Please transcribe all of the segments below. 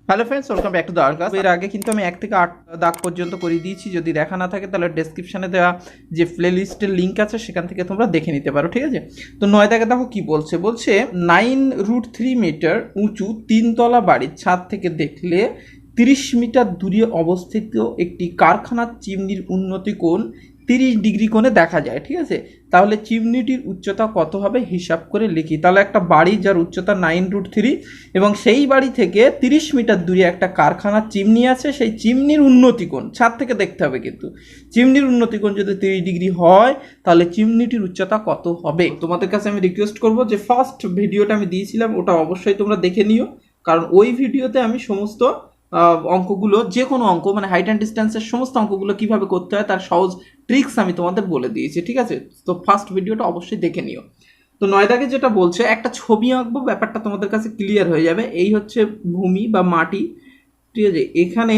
Hello friends, welcome back to the আর্কাস। এর আগে কিন্তু আমি 1 থেকে 8 দাগ পর্যন্ত করে দিয়েছি। যদি দেখা না থাকে তাহলে ডেসক্রিপশনে দেওয়া যে প্লেলিস্টের লিঙ্ক আছে সেখান থেকে তোমরা দেখে নিতে পারো, ঠিক আছে। তো 9 দাগে দেখো কি বলছে। 9√3 মিটার উঁচু 3 তলা বাড়ির ছাদ থেকে দেখলে 30 মিটার দূরে অবস্থিত একটি কারখানার চিমনির উন্নতি কোণ 30 ডিগ্রি কোণে দেখা যায়, ঠিক আছে। তাহলে চিমনিটির উচ্চতা কত হবে হিসাব করে লিখি। তাহলে একটা বাড়ি যার উচ্চতা 9√3 এবং সেই বাড়ি থেকে 30 মিটার দূরে একটা কারখানার চিমনি আছে, সেই চিমনির উন্নতি কোণ ছাদ থেকে দেখতে হবে। কিন্তু চিমনির উন্নতি কোণ যদি 30 ডিগ্রি হয় তাহলে চিমনিটির উচ্চতা কত হবে। তোমাদের কাছে আমি রিকোয়েস্ট করব যে ফার্স্ট ভিডিওটা আমি দিয়েছিলাম ওটা অবশ্যই তোমরা দেখে নিও, কারণ ওই ভিডিওতে আমি সমস্ত অঙ্কগুলো, যে কোনো অঙ্ক মানে হাইট অ্যান্ড ডিস্টেন্সের সমস্ত অঙ্কগুলো কিভাবে করতে হয় তার সহজ ট্রিক্স আমি তোমাদের বলে দিয়েছি, ঠিক আছে। তো ফার্স্ট ভিডিওটা অবশ্যই দেখে নিও। তো 9 দাগে যেটা বলছে, একটা ছবি আঁকবো, ব্যাপারটা তোমাদের কাছে ক্লিয়ার হয়ে যাবে। এই হচ্ছে ভূমি বা মাটি, ঠিক আছে। এখানে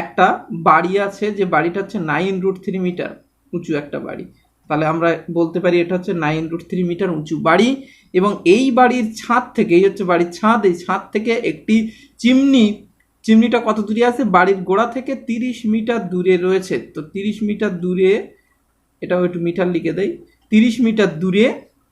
একটা বাড়ি আছে, যে বাড়িটা হচ্ছে 9√3 মিটার উঁচু একটা বাড়ি। তাহলে আমরা বলতে পারি এটা হচ্ছে 9√3 মিটার উঁচু বাড়ি। এবং এই বাড়ির ছাদ থেকে, এই হচ্ছে বাড়ির ছাদ, এই ছাদ থেকে একটি চিমনিটা কত দূরে আছে? বাড়ির গোড়া থেকে 30 মিটার দূরে রয়েছে। তো 30 মিটার দূরে, এটাও একটু মিটার লিখে দেই, 30 মিটার দূরে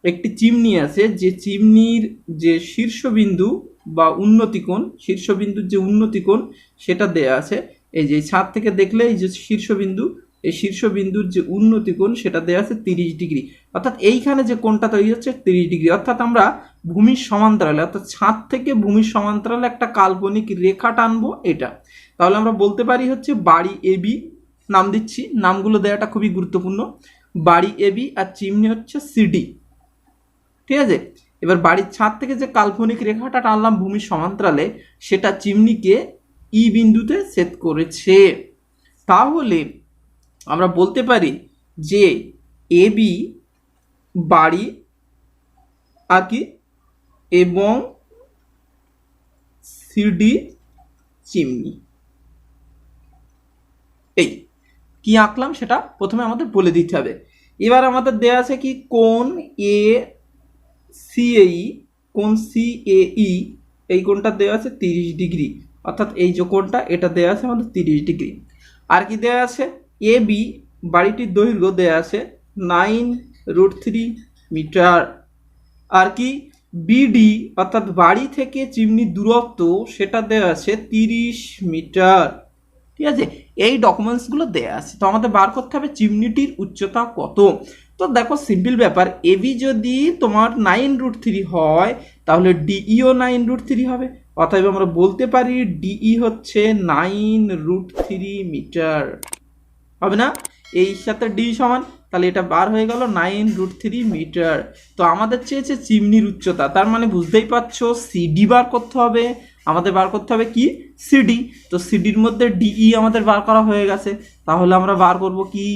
একটি চিমনি আছে, যে চিমনির যে শীর্ষবিন্দু বা উন্নতিকোণ, শীর্ষবিন্দুর যে উন্নতিকোণ সেটা দেয়া আছে। এই যে ছাদ থেকে দেখলে এই যে শীর্ষবিন্দু, এই শীর্ষবিন্দুর যে উন্নতিকোণ সেটা দেওয়া আছে 30 ডিগ্রি। অর্থাৎ এইখানে যে কোণটা তৈরি হচ্ছে 30 ডিগ্রি। অর্থাৎ আমরা ভূমির সমান্তরালে, অর্থাৎ ছাদ থেকে ভূমির সমান্তরালে একটা কাল্পনিক রেখা টানবো এটা। তাহলে আমরা বলতে পারি হচ্ছে বাড়ি এবি, নাম দিচ্ছি, নামগুলো দেওয়াটা খুবই গুরুত্বপূর্ণ। বাড়ি এবি আর চিমনি হচ্ছে সিডি, ঠিক আছে। এবার বাড়ির ছাদ থেকে যে কাল্পনিক রেখাটা টানলাম ভূমির সমান্তরালে, সেটা চিমনিকে ই বিন্দুতে ছেদ করেছে। তাহলে আমরা বলতে পারি যে এবি বাড়ি আর কি, এবং সিডি চিমনি। এই কি আঁকলাম সেটা প্রথমে আমাদের বলে দিতে হবে। এবার আমাদের দেয়া আছে কি, কোণ এ সিএই, কোণ সিএই, এই কোণটা দেওয়া আছে 30 ডিগ্রি। অর্থাৎ এই যে কোণটা এটা দেওয়া আছে আমাদের 30 ডিগ্রি। আর কি দেওয়া আছে? এ বি বাড়িটির দৈর্ঘ্য দেওয়া আছে 9√3 মিটার। আর কি বিডি অর্থাৎ বাড়ি থেকে চিমনির দূরত্ব সেটা দেওয়া আছে 30 মিটার, ঠিক আছে। এই ডকুমেন্টসগুলো দেওয়া আছে। তো আমাদের বার করতে হবে চিমনিটির উচ্চতা কত। তো দেখো সিম্পল ব্যাপার, এবি যদি তোমার 9√3 হয় তাহলে ডিইও 9√3 হবে। অতএব আমরা বলতে পারি ডিই হচ্ছে 9√3 মিটার, হবে না? এই সাথে ডি সমান, তাহলে এটা বার হয়ে গেল 9√3 মিটার। তো আমাদের চেয়েছে চিমনির উচ্চতা, তার মানে বুঝতেই পারছো সিডি বার করতে হবে। আমাদের বার করতে হবে কি? সিডি। তো সিডির মধ্যে ডিই আমাদের বার করা হয়ে গেছে, তাহলে আমরা বার করব কি?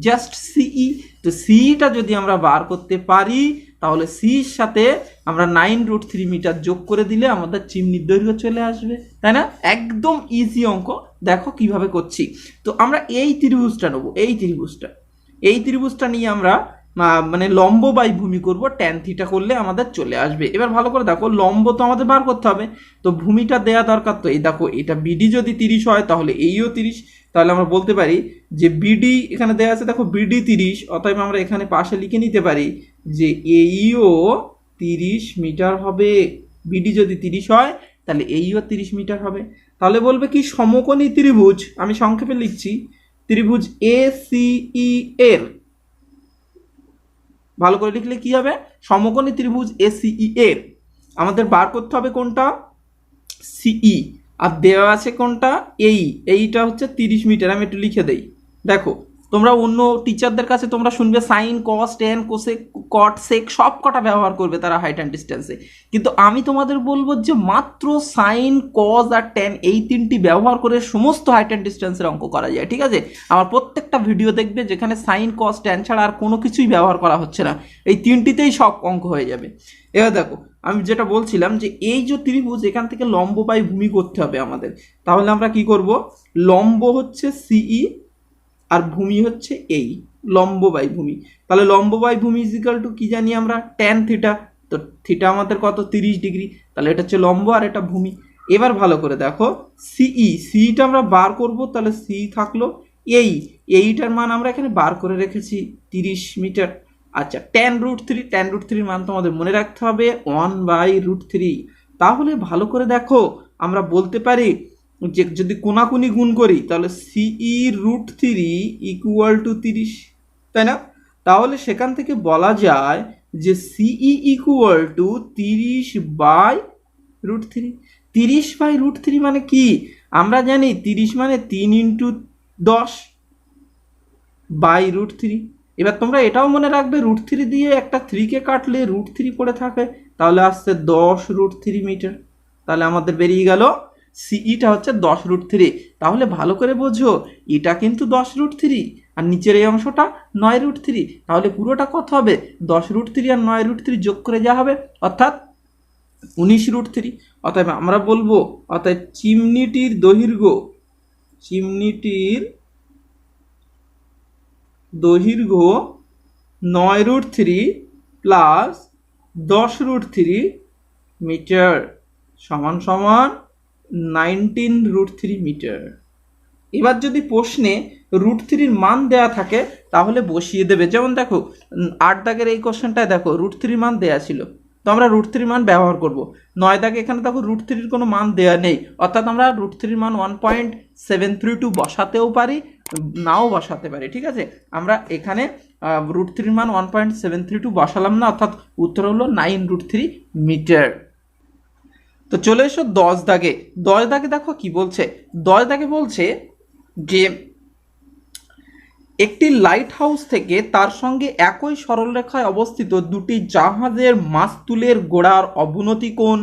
জাস্ট সিই। তো সিটা যদি আমরা বার করতে পারি তাহলে সির সাথে আমরা 9√3 মিটার যোগ করে দিলে আমাদের চিমনির দৈর্ঘ্য চলে আসবে, তাই না? একদম ইজি অঙ্ক, দেখো কিভাবে করছি। তো আমরা এই ত্রিভুজটা নেবো, এই ত্রিভুজটা নিয়ে আমরা মানে লম্ব বাই ভূমি করব, ট্যান থিটা করলে আমাদের চলে আসবে। এবার ভালো করে দেখো, লম্ব তো আমাদের বার করতে হবে, তো ভূমিটা দেয়া দরকার। তো এই দেখো, এটা বিডি যদি 30 হয় তাহলে এইও 30। তাহলে আমরা বলতে পারি যে বিডি এখানে দেওয়া আছে, দেখো বিডি 30, অতএব আমরা এখানে পাশে লিখে নিতে পারি যে এইও 30 মিটার হবে। বিডি যদি 30 হয় তাহলে এইও 30 মিটার হবে। তাহলে বলবে কি, সমকোণী ত্রিভুজ, আমি সংক্ষেপে লিখছি, ত্রিভুজ এ সিই এর, ভালো করে লিখলে কি হবে, সমকোণী ত্রিভুজ এ সিই এর আমাদের বার করতে হবে কোনটা? সিই। আর দেওয়া আছে কোনটা? এইটা হচ্ছে 30 মিটার। আমি একটু লিখে দেই। দেখো, তোমরা অন্য টিচারদের কাছে তোমরা শুনবে সাইন, কস, ট্যান, কোসেক, কট, সেক সব কটা ব্যবহার করবে তারা হাইট অ্যান্ড ডিস্টেন্সে। কিন্তু আমি তোমাদের বলবো যে মাত্র সাইন, কস আর ট্যান এই তিনটি ব্যবহার করে সমস্ত হাইট অ্যান্ড ডিস্টেন্সের অঙ্ক করা যায়, ঠিক আছে। আমার প্রত্যেকটা ভিডিও দেখবে যেখানে সাইন, কস, ট্যান ছাড়া আর কোনো কিছুই ব্যবহার করা হচ্ছে না, এই তিনটিতেই সব অঙ্ক হয়ে যাবে। এবার দেখো, আমি যেটা বলছিলাম যে এই যে ত্রিভুজ, এখান থেকে লম্ব বাই ভূমি করতে হবে আমাদের। তাহলে আমরা কি করব, লম্ব হচ্ছে সিই আর ভূমি হচ্ছে এই, লম্ব বাই ভূমি। তাহলে লম্ব বাই ভূমি ইজিক্যাল টু কি জানি আমরা? Tan theta. তো থিটা আমাদের কত? 30 ডিগ্রি। তাহলে এটা হচ্ছে লম্ব আর এটা ভূমি। এবার ভালো করে দেখো, সিইটা আমরা বার করব, তাহলে সি থাকলো। এইটার মান আমরা এখানে বার করে রেখেছি 30 মিটার। আচ্ছা, tan√3 মান তোমাদের মনে রাখতে হবে 1/√3। তাহলে ভালো করে দেখো, আমরা বলতে পারি যে যদি কোনাকুনি গুণ করি তাহলে CE√3 = 30, তাই না? তাহলে সেখান থেকে বলা যায় যে সিই = 30/√3। 30/√3 মানে কি? আমরা জানি 30 মানে 3×10/√3। এবার তোমরা এটাও মনে রাখবে, √3 দিয়ে একটা 3কে কাটলে √3 পড়ে থাকে, তাহলে আসছে 10√3 মিটার। তাহলে আমাদের বেরিয়ে গেল সিইটা হচ্ছে 10√3। তাহলে ভালো করে বোঝো, এটা কিন্তু 10√3 আর নিচের এই অংশটা 9√3। তাহলে পুরোটা কত হবে? 10√3 আর 9√3 যোগ করে যা হবে, অর্থাৎ 19√3। অতএব আমরা বলবো, অতএব চিমনিটির দৈর্ঘ্য 9√3 প্লাস 10√3 মিটার সমান সমান 19√3 মিটার। এবার যদি প্রশ্নে √3 মান দেয়া থাকে তাহলে বসিয়ে দেবে। যেমন দেখো 8 দাগের এই কোশ্চেনটায় দেখো √3 মান দেয়া ছিল, তো আমরা √3 মান ব্যবহার করব। 9 দাগে এখানে দেখো √3 কোনো মান দেয়া নেই, অর্থাৎ আমরা √3 মান 1.732 বসাতেও পারি, নাও বসাতে পারি। ঠিক আছে, আমরা এখানে √3 মান 1.732 বসালাম না, অর্থাৎ উত্তর হলো 9√3 মিটার। তো চলে এসো 10 দাগে। 10 দাগে দেখো কি বলছে। 10 দাগে বলছে যে একটি লাইট হাউস থেকে তার সঙ্গে একই সরলরেখায় অবস্থিত দুটি জাহাজের মাস্তুলের গোড়ার অবনতি কোণ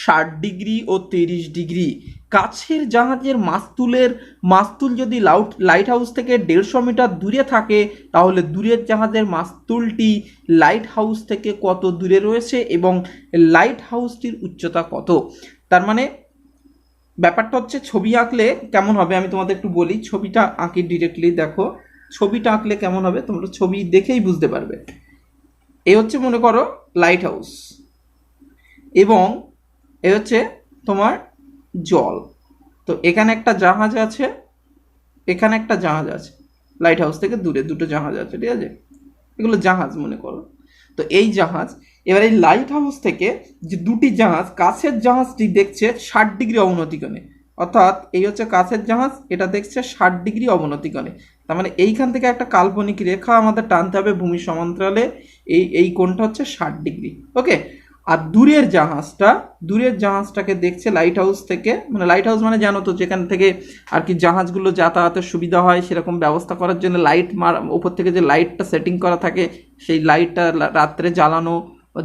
60 ডিগ্রি ও 30 ডিগ্রি। কাছের জাহাজের মাস্তুল যদি লাইট হাউস থেকে 150 মিটার দূরে থাকে, তাহলে দূরের জাহাজের মাস্তুলটি লাইট হাউস থেকে কত দূরে রয়েছে এবং লাইট হাউসটির উচ্চতা কত। তার মানে ব্যাপারটা হচ্ছে, ছবি আঁকলে কেমন হবে আমি তোমাদের একটু বলি। ছবিটা আঁকি ডিরেক্টলি, দেখো ছবিটা আঁকলে কেমন হবে তোমরা ছবি দেখেই বুঝতে পারবে। এই হচ্ছে মনে করো লাইট হাউস, এবং এই হচ্ছে তোমার জল। তো এখানে একটা জাহাজ আছে, এখানে একটা জাহাজ আছে, লাইট হাউস থেকে দূরে দুটো জাহাজ আছে, ঠিক আছে, এগুলো জাহাজ মনে করো। তো এই জাহাজ, এবার এই লাইট হাউস থেকে যে দুটি জাহাজ, কাছের জাহাজটি দেখছে 60 ডিগ্রি অবনতি কোণে, অর্থাৎ এই হচ্ছে কাছের জাহাজ, এটা দেখছে 60 ডিগ্রি অবনতি কোণে। তার মানে এইখান থেকে একটা কাল্পনিক রেখা আমাদের টানতে হবে ভূমির সমান্তরালে, এই কোণটা হচ্ছে 60 ডিগ্রি। ওকে, আর দূরের জাহাজটাকে দেখছে লাইট হাউস থেকে, মানে লাইট হাউস মানে জানো তো যেখান থেকে আর কি জাহাজগুলো যাতায়াতের সুবিধা হয়, সেরকম ব্যবস্থা করার জন্য উপর থেকে যে লাইটটা সেটিং করা থাকে, সেই লাইটটা রাত্রে জ্বালানো,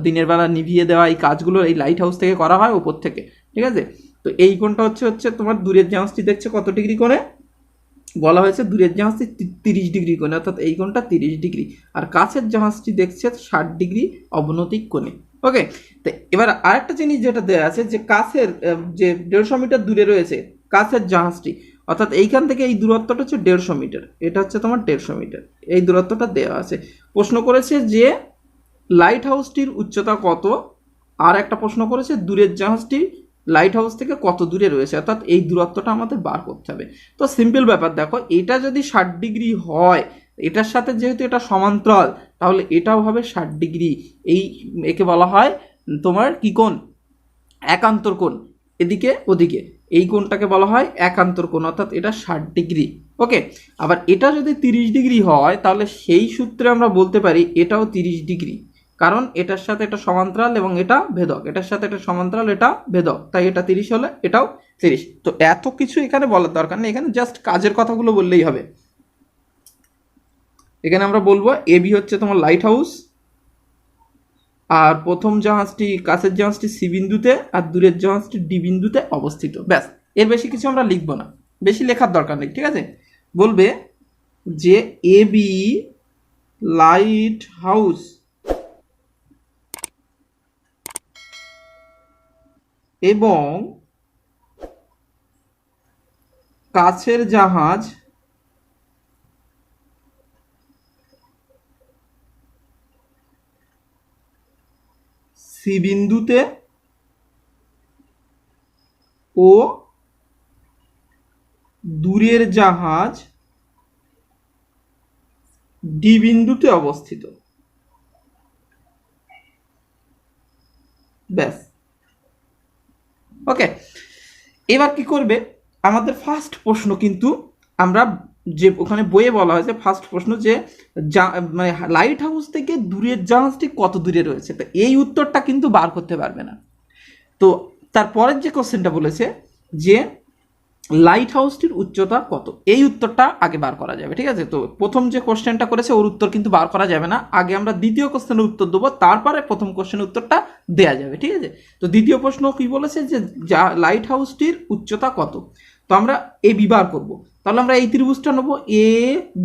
দিনের বেলা নিভিয়ে দেওয়া, এই কাজগুলো এই লাইট হাউস থেকে করা হয় উপর থেকে। ঠিক আছে, তো এই কোণটা হচ্ছে তোমার দূরের জাহাজটি দেখছে কত ডিগ্রি কোণে, বলা হয়েছে দূরের জাহাজটি 30 ডিগ্রি কোণে, অর্থাৎ এই কোণটা 30 ডিগ্রি, আর কাছের জাহাজটি দেখছে 60 ডিগ্রি অবনতিক কোণে। ওকে, তো এবার আরেকটা জিনিস যেটা দেওয়া আছে, যে কাছের যে 150 মিটার দূরে রয়েছে কাছের জাহাজটি, অর্থাৎ এইখান থেকে এই দূরত্বটা হচ্ছে 150 মিটার, এটা হচ্ছে তোমার 150 মিটার, এই দূরত্বটা দেওয়া আছে। প্রশ্ন করেছে যে লাইট হাউসটির উচ্চতা কত, আর একটা প্রশ্ন করেছে দূরের জাহাজটি লাইট হাউস থেকে কত দূরে রয়েছে, অর্থাৎ এই দূরত্বটা আমাদের বার করতে হবে। তো সিম্পল ব্যাপার, দেখো এটা যদি 60 ডিগ্রি হয়, এটার সাথে যেহেতু এটা সমান্তরাল, তাহলে এটাও হবে 60 ডিগ্রি। একে বলা হয় তোমার কি কোণ? একান্তর কোণ। এদিকে ওদিকে এই কোণটাকে বলা হয় একান্তর কোণ, অর্থাৎ এটা 60 ডিগ্রি। ওকে, আবার এটা যদি 30 ডিগ্রি হয়, তাহলে সেই সূত্রে আমরা বলতে পারি এটাও 30 ডিগ্রি, কারণ এটার সাথে এটা সমান্তরাল এবং এটা ভেদক, এটার সাথে এটা সমান্তরাল, এটা ভেদক, তাই এটা 30 হলে এটাও 30। তো এত কিছু এখানে বলার দরকার নেই, এখানে জাস্ট কাজের কথাগুলো বললেই হবে। এখানে আমরা বলবো এবি হচ্ছে তোমার লাইট হাউস, আর প্রথম জাহাজটি, কাছের জাহাজটি সি বিন্দুতে, আর দূরের জাহাজটি ডি বিন্দুতে অবস্থিত। ব্যাস, এর বেশি কিছু আমরা লিখবো না, বেশি লেখার দরকার নেই। ঠিক আছে, বলবে যে এবি লাইট হাউস এবং কাছের জাহাজ সি বিন্দুতে ও দূরের জাহাজ ডি বিন্দুতে অবস্থিত। ব্যাস, ওকে। এবার কি করবে, আমাদের ফার্স্ট প্রশ্ন কিন্তু আমরা যে ওখানে বইয়ে বলা হয়েছে ফার্স্ট প্রশ্ন যে মানে লাইট হাউস থেকে দূরের জাহাজটি কত দূরে রয়েছে, তো এই উত্তরটা কিন্তু বার করতে পারবে না। তো তারপরের যে কোশ্চেনটা বলেছে যে লাইট হাউসটির উচ্চতা কত, এই উত্তরটা আগে বার করা যাবে, ঠিক আছে। তো প্রথম যে কোশ্চেনটা করেছে ওর উত্তর কিন্তু বার করা যাবে না, আগে আমরা দ্বিতীয় কোশ্চেনের উত্তর দেবো, তারপরে প্রথম কোশ্চেনের উত্তরটা দেওয়া যাবে, ঠিক আছে। তো দ্বিতীয় প্রশ্ন কি বলেছে যে লাইট হাউসটির উচ্চতা কত, তো আমরা এ বি বার করবো। তাহলে আমরা এই ত্রিভুজটা নেবো এ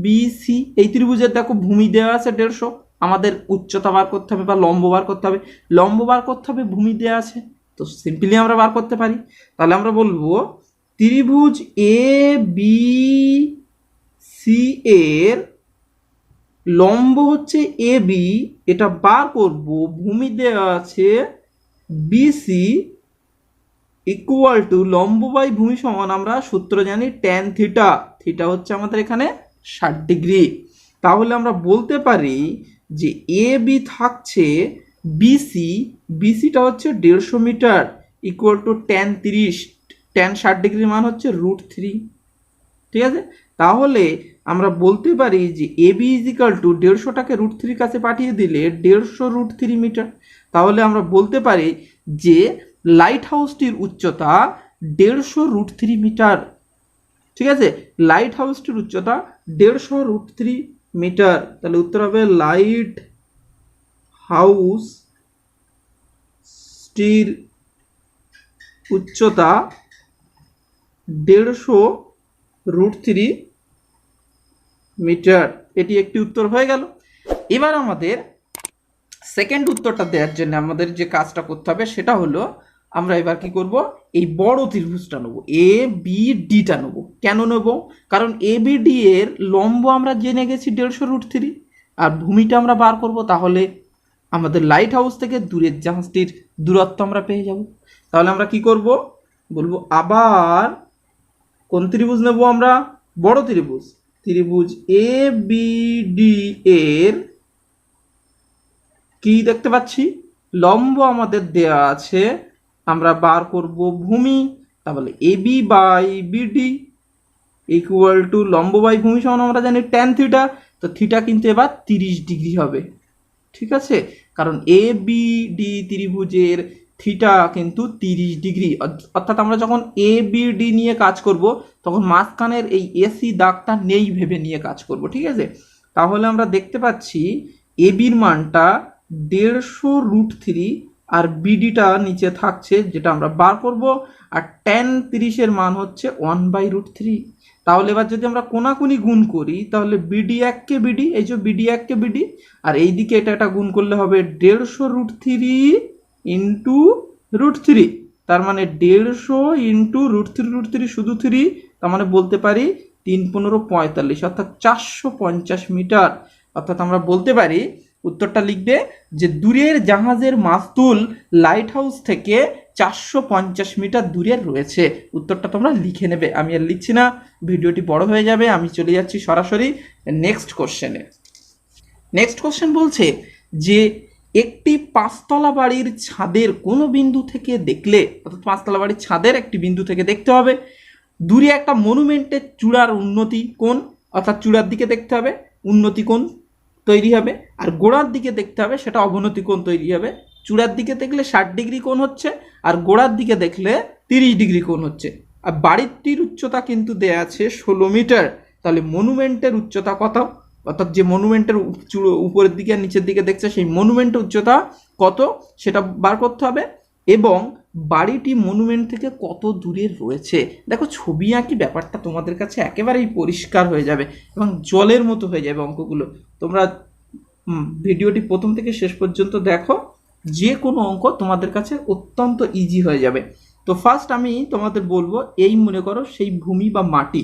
বি সি, এই ত্রিভুজের দেখো ভূমি দেওয়া আছে 150, আমাদের উচ্চতা বার করতে হবে বা লম্ব বার করতে হবে, লম্ব বার করতে হবে, ভূমি দেওয়া আছে, তো সিম্পলি আমরা বার করতে পারি। তাহলে আমরা বলবো ত্রিভুজ এ বি সি এর লম্ব হচ্ছে এ বি, এটা বার করব, ভূমি দেওয়া আছে বিসি ইকুয়াল টু লম্ব বাই ভূমি সমান আমরা সূত্র জানি ট্যান থিটা, থিটা হচ্ছে আমাদের এখানে 60 ডিগ্রি। তাহলে আমরা বলতে পারি যে এ বি থাকছে বিসি, বিসিটা হচ্ছে 150 metre equal to tan 30, tan 60 ডিগ্রির মান হচ্ছে √3, ঠিক আছে। তাহলে আমরা বলতে পারি যে এ বি ইজিক্যাল টু 150টাকে √3 কাছে পাঠিয়ে দিলে 150 √3 মিটার। তাহলে আমরা বলতে পারি যে লাইট হাউসটির উচ্চতা 150 √3 মিটার, ঠিক আছে। লাইট হাউসটির উচ্চতা 150 √3 মিটার। তাহলে উত্তর হবে লাইট হাউসটির উচ্চতা 150 √3 মিটার, এটি একটি উত্তর হয়ে গেল। এবার আমাদের সেকেন্ড উত্তরটা দেওয়ার জন্য আমাদের যে কাজটা করতে হবে সেটা হলো আমরা এবার কি করব, এই বড় ত্রিভুজটা নেব, এ বি ডিটা নেব। কেন নেব, কারণ এ বি ডি এর লম্ব আমরা জেনে গেছি 150 √3, আর ভূমিটা আমরা বার করব, তাহলে আমাদের লাইট হাউস থেকে দূরের জাহাজটির দূরত্ব আমরা পেয়ে যাব। তাহলে আমরা কি করব, বলবো আবার কোন ত্রিভুজ নেব আমরা, বড় ত্রিভুজ, ত্রিভুজ এ বি ডি এর কি দেখতে পাচ্ছি, লম্ব আমাদের দেয়া আছে, আমরা বার করব ভূমি, তাহলে A B by BD equal to লম্ব বাই ভূমি সমান আমরা জানি ট্যান থিটা, তো থিটা কিন্তু এবার 30 ডিগ্রি হবে, ঠিক আছে। কারণ এ বি ডি ত্রিভুজের থিটা কিন্তু 30 ডিগ্রি, অর্থাৎ আমরা যখন এ বি ডি নিয়ে কাজ করব তখন মাঝখানের এই এসি দাগটা নেই ভেবে নিয়ে কাজ করব, ঠিক আছে। তাহলে আমরা দেখতে পাচ্ছি এ বির মানটা 150 √3 আর বিডিটা নিচে থাকছে যেটা আমরা বার করব, আর ট্যান 30-এর মান হচ্ছে 1/√3। তাহলে এবার যদি আমরা কোনাকুনি গুণ করি তাহলে বিডি 1কে বিডি, এই যে বিডি 1কে বিডি, আর এই দিকে এটা গুণ করলে হবে 150 √3 ইন্টু √3, তার মানে 150 ইন্টু √3 শুধু 3, তার মানে বলতে পারি 3 15 45, অর্থাৎ 450 মিটার। অর্থাৎ আমরা বলতে পারি উত্তরটা লিখবে যে দূরের জাহাজের মাস্তুল লাইট হাউস থেকে 450 মিটার দূরে রয়েছে। উত্তরটা তোমরা লিখে নেবে, আমি আর লিখছি না, ভিডিওটি বড় হয়ে যাবে। আমি চলে যাচ্ছি সরাসরি নেক্সট কোশ্চেনে। নেক্সট কোশ্চেন বলছে যে একটি 5তলা বাড়ির ছাদের কোনো বিন্দু থেকে দেখলে, অর্থাৎ 5তলা বাড়ির ছাদের একটি বিন্দু থেকে দেখতে হবে দূরে একটা মনুমেন্টের চূড়ার উন্নতি কোণ, অর্থাৎ চূড়ার দিকে দেখতে হবে উন্নতি কোণ তৈরি হবে, আর গোড়ার দিকে দেখতে হবে সেটা অবনতি কোণ তৈরি হবে। চূড়ার দিকে দেখলে 60 ডিগ্রি কোণ হচ্ছে, আর গোড়ার দিকে দেখলে 30 ডিগ্রি কোণ হচ্ছে। আর বাড়িটির উচ্চতা কিন্তু দেয়া আছে 16 মিটার। তাহলে মনুমেন্টের উচ্চতা কত, অর্থাৎ যে মনুমেন্টের উপরের দিকে আর নিচের দিকে দেখছে সেই মনুমেন্টের উচ্চতা কত সেটা বার করতে হবে, এবং বাড়িটি মনুমেন্ট থেকে কত দূরে রয়েছে। দেখো ছবি আঁকি ব্যাপারটা তোমাদের কাছে একেবারেই পরিষ্কার হয়ে যাবে এবং জলের মতো হয়ে যাবে অঙ্কগুলো। তোমরা ভিডিওটি প্রথম থেকে শেষ পর্যন্ত দেখো, যে কোনো অঙ্ক তোমাদের কাছে অত্যন্ত ইজি হয়ে যাবে। তো ফার্স্ট আমি তোমাদের বলবো, এই মনে করো সেই ভূমি বা মাটি,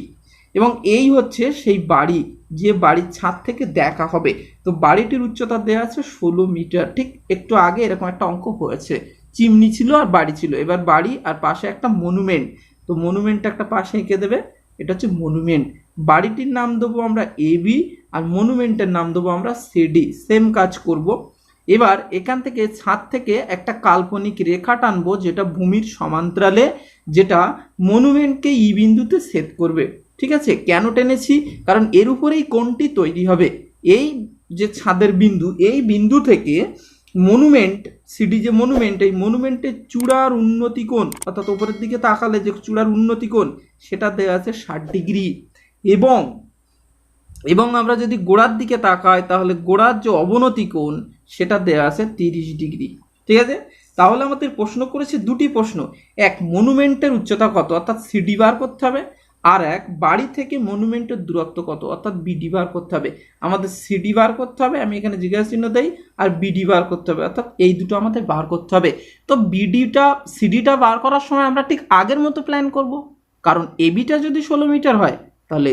এবং এই হচ্ছে সেই বাড়ি যে বাড়ির ছাদ থেকে দেখা হবে। তো বাড়িটির উচ্চতা দেওয়া আছে 16 মিটার, ঠিক একটু আগে এরকম একটা অঙ্ক হয়েছে চিমনি ছিল আর বাড়ি ছিল, এবার বাড়ি আর পাশে একটা মনুমেন্ট, তো মনুমেন্ট একটা পাশে এঁকে দেবে, এটা হচ্ছে মনুমেন্ট। বাড়িটির নাম দেবো আমরা এবি আর মনুমেন্টের নাম দেবো আমরা সিডি, সেম কাজ করব। এবার এখান থেকে ছাদ থেকে একটা কাল্পনিক রেখা টানবো যেটা ভূমির সমান্তরালে, যেটা মনুমেন্টকে ই বিন্দুতে ছেদ করবে। ঠিক আছে, কেন টেনেছি? কারণ এর উপরেই কোণটি তৈরি হবে। এই যে ছাদের বিন্দু, এই বিন্দু থেকে মনুমেন্ট সিডি যে মনুমেন্ট, এই মনুমেন্টের চূড়ার উন্নতি কোণ, অর্থাৎ উপরের দিকে তাকালে যে চূড়ার উন্নতি কোণ, সেটা দেওয়া আছে 60°। এবং এবং আমরা যদি গোড়ার দিকে তাকাই তাহলে গোড়ার যে অবনতি কোণ, সেটা দেওয়া আছে 30°। ঠিক আছে, তাহলে আমাদের প্রশ্ন করেছে দুটি প্রশ্ন, এক মনুমেন্টের উচ্চতা কত অর্থাৎ সিডি বার করতে হবে, আর এক বাড়ি থেকে মনুমেন্টের দূরত্ব কত অর্থাৎ বিডি বার করতে হবে। আমাদের সিডি বার করতে হবে, আমি এখানে জিজ্ঞাসা চিহ্ন দেই, আর বিডি বার করতে হবে, অর্থাৎ এই দুটো আমাদের বার করতে হবে। তো সিডিটা বার করার সময় আমরা ঠিক আগের মতো প্ল্যান করব, কারণ এবিটা যদি 16 মিটার হয় তাহলে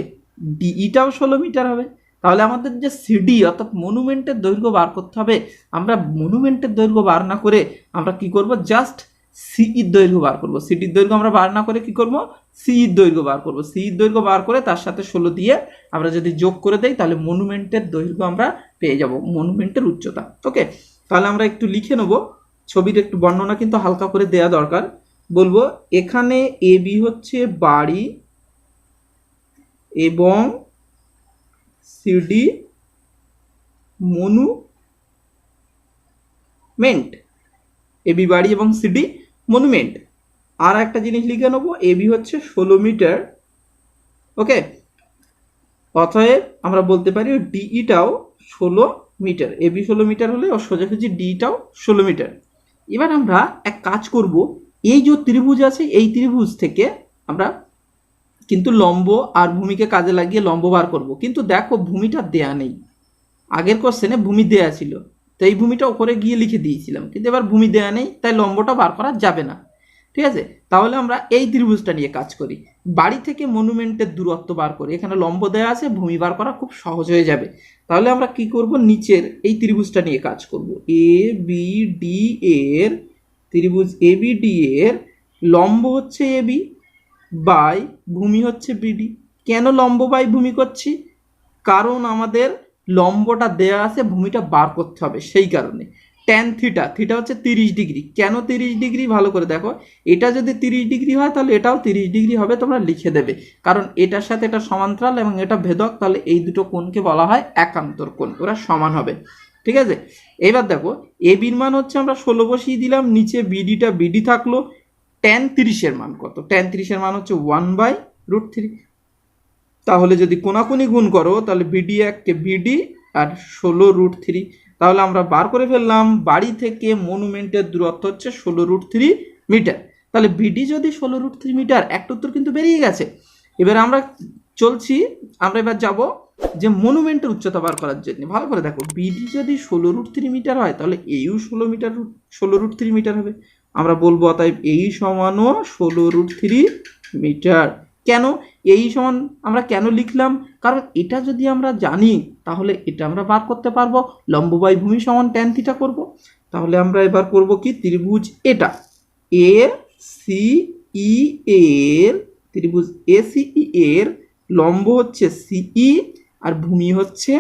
ডিইটাও 16 মিটার হবে। তাহলে আমাদের যে সিডি অর্থাৎ মনুমেন্টের দৈর্ঘ্য বার করতে হবে, আমরা মনুমেন্টের দৈর্ঘ্য বার না করে আমরা কি করব, জাস্ট সিইর দৈর্ঘ্য বার করব। সিডির দৈর্ঘ্য আমরা বার না করে কি করব, সিইর দৈর্ঘ্য বার করব। সিইর দৈর্ঘ্য বার করে তার সাথে 16 দিয়ে আমরা যদি যোগ করে দেই তাহলে মনুমেন্টের দৈর্ঘ্য আমরা পেয়ে যাব, মনুমেন্টের উচ্চতা। ওকে, তাহলে আমরা একটু লিখে নেব, ছবির একটু বর্ণনা কিন্তু হালকা করে দেয়া দরকার। বলবো এখানে এবি হচ্ছে বাড়ি এবং সিডি মনুমেন্ট, এবি বাড়ি এবং সিডি মনুমেন্ট। আর একটা জিনিস লিখে নেবো, এবি হচ্ছে 16 মিটার। ওকে, অতএব আমরা বলতে পারি ডিইটাও 16 মিটার, এবি 16 মিটার হলে ও সোজাসুজি ডিটাও 16 মিটার। এবার আমরা এক কাজ করব, এই যে ত্রিভুজ আছে এই ত্রিভুজ থেকে আমরা কিন্তু লম্ব আর ভূমিকে কাজে লাগিয়ে লম্ব বার করব, কিন্তু দেখো ভূমিটা দেয়া নেই। আগের কোশ্চেনে ভূমি দেয়া ছিল, তো এই ভূমিটা উপরে গিয়ে লিখে দিয়েছিলাম, কিন্তু এবার ভূমি দেয়া নেই তাই লম্বটা বার করা যাবে না। ঠিক আছে, তাহলে আমরা এই ত্রিভুজটা নিয়ে কাজ করি, বাড়ি থেকে মনুমেন্টের দূরত্ব বার করি। এখানে লম্ব দেয়া আছে, ভূমি বার করা খুব সহজ হয়ে যাবে। তাহলে আমরা কি করব, নিচের এই ত্রিভুজটা নিয়ে কাজ করব। এ বি ডি এর ত্রিভুজ এ বি ডি এর লম্ব হচ্ছে এবি বাই ভূমি হচ্ছে বিডি। কেন লম্ব বাই ভূমি করছি, কারণ আমাদের লম্বটা দেয়া আছে, ভূমিটা বার করতে হবে, সেই কারণে। ট্যান থিটা, থিটা হচ্ছে 30°। কেন 30°? ভালো করে দেখো, এটা যদি 30° হয় তাহলে এটাও 30° হবে, তোমরা লিখে দেবে, কারণ এটার সাথে এটা সমান্তরাল এবং এটা ভেদক, তাহলে এই দুটো কোণকে বলা হয় একান্তর কোণ, ওরা সমান হবে। ঠিক আছে, এবার দেখো এবির মান হচ্ছে আমরা 16 বসিয়ে দিলাম, নিচে বিডি থাকলো। ট্যান 30-এর মান কত, ট্যান 30-এর মান হচ্ছে 1/√3। তাহলে যদি কোনাকুনি গুণ করো তাহলে বিডি এককে বিডি আর 16√3, তাহলে আমরা বার করে ফেললাম বাড়ি থেকে মনুমেন্টের দূরত্ব হচ্ছে 16√3 মিটার। তাহলে বিডি যদি 16√3 মিটার, একটা উত্তর কিন্তু বেরিয়ে গেছে। এবার আমরা চলছি, আমরা এবার যাব যে মনুমেন্টের উচ্চতা বার করার জন্য। ভালো করে দেখো, বিডি যদি 16√3 মিটার হয় তাহলে এইও 16√3 মিটার হবে। আমরা বলবো অতএব এই সমানও 16√3 মিটার। কেন এই সমান আমরা কেন লিখলাম, কারণ এটা যদি আমরা জানি তাহলে এটা আমরা বার করতে পারবো, লম্ব বাই ভূমি সমান ট্যান থিটা করব। তাহলে আমরা এবার করব কি, ত্রিভুজ এটা এ সি ই এর, ত্রিভুজ এ সি ই এর লম্ব হচ্ছে সিই আর ভূমি হচ্ছে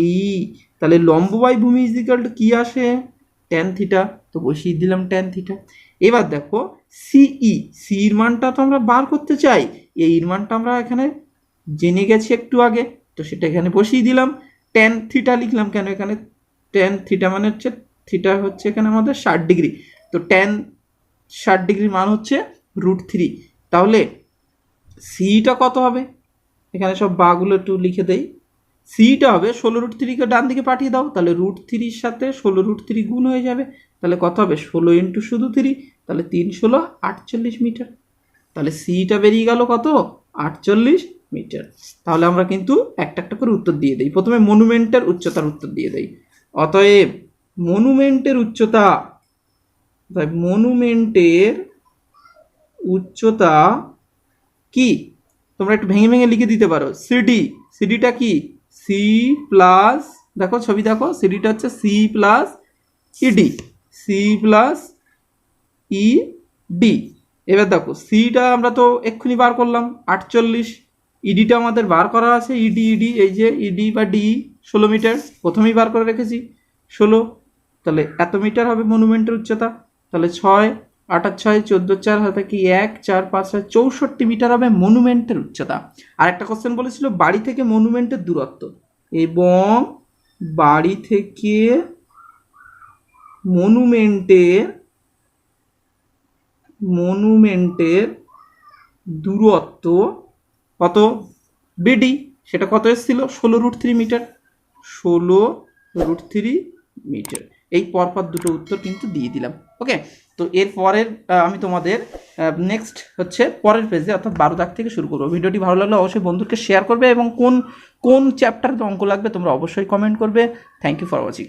এই, তাহলে লম্ব বাই ভূমি ইজ ইকুয়াল টু কি আসে, ট্যান থিটা, তো বসিয়ে দিলাম ট্যান থিটা। এবার দেখো সির মানটা তো আমরা বার করতে চাই, এর মানটা আমরা এখানে জেনে গেছি একটু আগে, তো সেটা এখানে বসিয়ে দিলাম। ট্যান থিটা লিখলাম কেন, এখানে ট্যান থিটা মানে হচ্ছে, থিটা হচ্ছে এখানে আমাদের 60°, তো ট্যান 60° মান হচ্ছে √3। তাহলে সিটা কত হবে, এখানে সব বাগুলো একটু লিখে দেই। সিটা হবে 16√3কে ডান দিকে পাঠিয়ে দাও, তাহলে √3-র সাথে 16√3 গুণ হয়ে যাবে, তাহলে কত হবে 16 ইন্টু শুধু 3, তাহলে 3 16 48 মিটার। তাহলে সিটা বেরিয়ে গেল কত, 48 মিটার। তাহলে আমরা কিন্তু একটা একটা করে উত্তর দিয়ে দিই, প্রথমে মনুমেন্টের উচ্চতার উত্তর দিয়ে দেই। অতএব মনুমেন্টের উচ্চতা, মনুমেন্টের উচ্চতা কি, তোমরা একটু ভেঙে ভেঙে লিখে দিতে পারো। সিডিটা কি, সি প্লাস, দেখো ছবি দেখো, সিডিটা হচ্ছে C plus ED, C plus E D. এবার দেখো সিটা আমরা তো এক্ষুনি বার করলাম 48, ইডিটা আমাদের বার করা আছে, ইডি ইডি এই যে ইডি বা ডি 16 মিটার প্রথমেই বার করে রেখেছি 16, তাহলে এত মিটার হবে মনুমেন্টের উচ্চতা। তাহলে 6 8 আর 6 14 4 হাতে কি 1 4 5 6 64 মিটার হবে মনুমেন্টের উচ্চতা। আর একটা কোশ্চেন বলেছিল বাড়ি থেকে মনুমেন্টের দূরত্ব, এবং বাড়ি থেকে মনুমেন্টের দূরত্ব কত বিডি, সেটা কত এসেছিল 16√3 মিটার, 16√3 মিটার। এই পরপর দুটো উত্তর কিন্তু দিয়ে দিলাম। ওকে, তো এর পরের আমি তোমাদের নেক্সট হচ্ছে পরের পেজে অর্থাৎ 12 দাগ থেকে শুরু করবো। ভিডিওটি ভালো লাগলে অবশ্যই বন্ধুকে শেয়ার করবে এবং কোন কোন চ্যাপ্টারের অঙ্ক লাগবে তোমরা অবশ্যই কমেন্ট করবে। Thank you for watching.